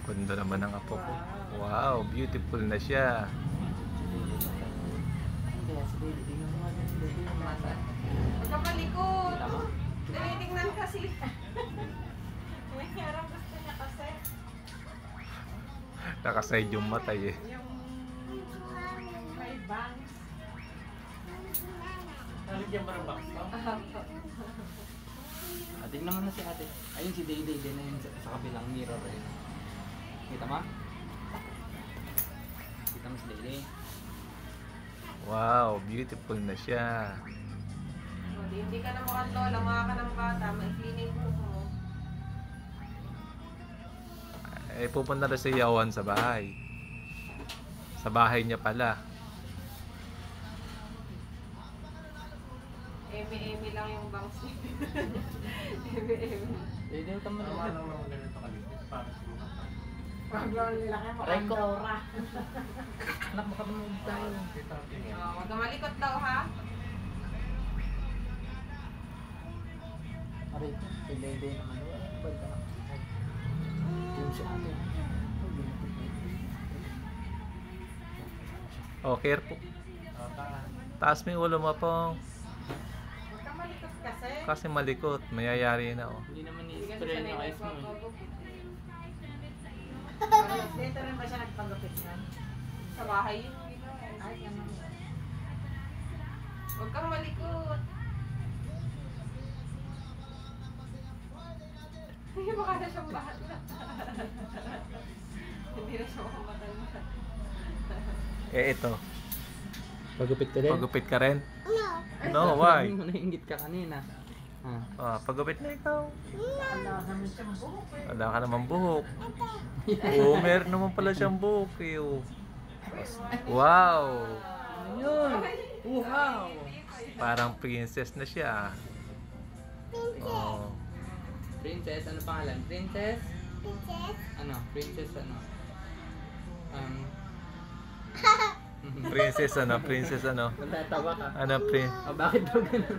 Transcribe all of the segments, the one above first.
Ganda naman ang apo ko. Wow, beautiful na siya. Huwag ka malikot. Tinitingnan kasi. May harang gusto niya kasi. Nakaside yung matay eh. Yung may bangs. Naligyan ba ng box mo? Tingnan mo na si ate. Ayun si Day-Day din na yun sa kabilang mirror eh. Kita mo? Kita mo si Day-Day. Wow, beautiful na siya. Hindi ka na mukhang lola, mukha ka ng bata, may cleaning mo mo. Eh, pupunta na si Yawan sa bahay. Sa bahay niya pala. Eme lang yung bangs niya. Eme. Day-Day, tama na. Ano naman ganito kalipit para sa mga Pag laki mo, Aray ko. Andorra. Anak, baka manood tayo. Huwag ka malikot daw ha. Aray ko, si Day-Day naman. Balik ka na. Yung si ate. Oh, careful. Taas mo yung ulo mo po. Huwag ka malikot kasi. Kasi malikot. Mayayari na oh. Hindi naman Hindi kasi i-spray sanay yung eyes mo. nagpapagupit. Dito rin ba siya nagpagupit nun? Sa bahay yun. ginawa eh. Ay, naman yun. Huwag kang malikot. Hindi baka na siyang bahat na. Hindi na siya makamatanda. Eh, ito. Pagupit ka din? Pagupit ka rin? No, why? Nainggit ka kanina. Ah, pagupit na ikaw. Wala naman siyang buhok eh. Wala ka naman buhok. Oo, meron naman pala siyang buhok eh. Oh. Wow! Ayun! Wow! Parang princess na siya. Oh. Princess, ano pangalan? Princess? Ano? Princess ano? Princess ano? Princess ano? Natatawa ka. Ano, Bakit ba ganun?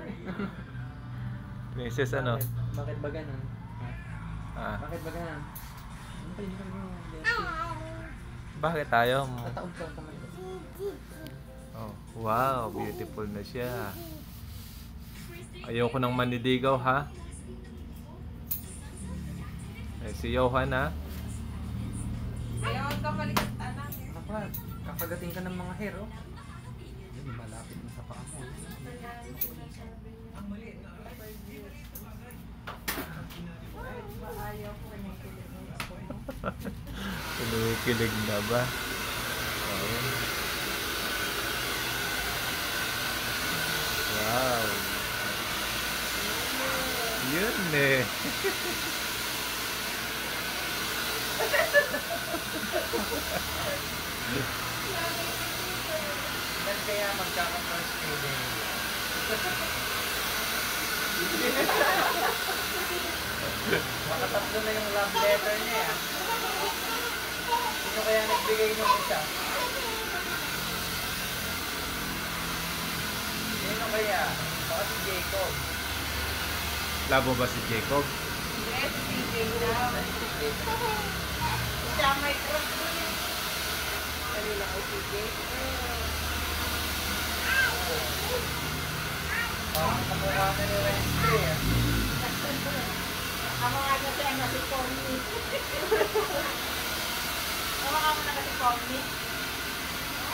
Princess ano? Bakit ba ganun? Ah, Bakit ba ganun? Ano pa yun? bakit tayo? Tataob ka kamay. Oh, wow, beautiful na siya. Ayoko nang maniligaw ha. Eh, si Johan ha. Kaya huwag kang malikot, anak. Kapag, kakagating ka ng mga hair, oh. Yun, malapit na sa paa mo. Ayaw ko kinikilig mo ako. Kinikilig na ba? Oh. Wow. Yun eh. Yan kaya magkaka-first feeling. Makatatlo na yung love letter niya. Sino kaya nagbigay nung isa? Sino kaya? Baka si Jacob. Labo ba si Jacob? Yes, sige daw. Siya may crush ko yun. Kanila ko sige. Parang kamukha ka ni Wednesday, ah. Ako nga kasi ang nasi Connie. Ako mo na kasi Connie.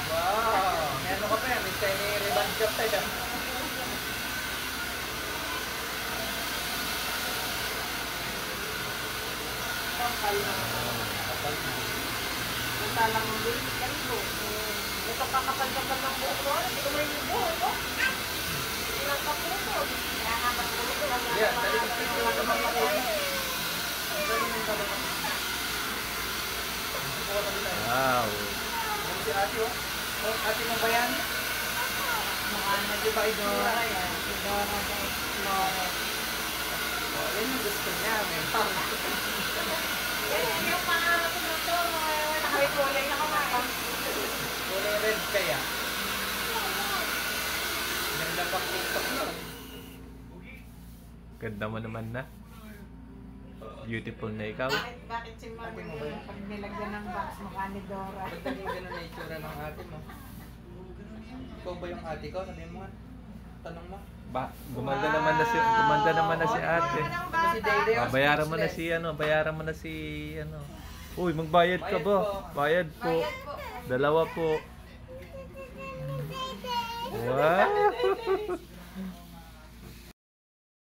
Wow! May ano ka pa yan? May shiny ribbon cap tayo. Kapal na. Kapal na. Punta lang ang buhay. Ganito. Ito kakapal-kapal ng buhok ko. Hindi ko may buhok ko. Ilang kaputol. Kaya nga ba ko lang Yeah, dali ko pito lang naman ako. Ang dali mong talaga. Buka kami tayo. Wow. Ano si ate, oh? Oh, ate mo ba yan? Mukha na Di ba Idora yan? si Dora the Explorer. Oh, yan yung gusto niya. May pang. Yan yung pangarap ko na ito. Nakakulay na kamay. Kulay red kaya. Ganda pang TikTok nun. Ganda mo naman na. Beautiful na ikaw. Bakit si Mami Ate mo ba yun? pag nilagyan ng box mukha ni Dora? Ba't naging ganun na itsura ng ate mo? Ikaw ba yung ate ko? Sabi mo nga. Tanong mo. Gumanda naman na si ate. Ano si Dayday? Bayaran mo na si bayaran mo na si Uy, magbayad ka ba? Bayad po. Bayad po. Dalawa po. Wow!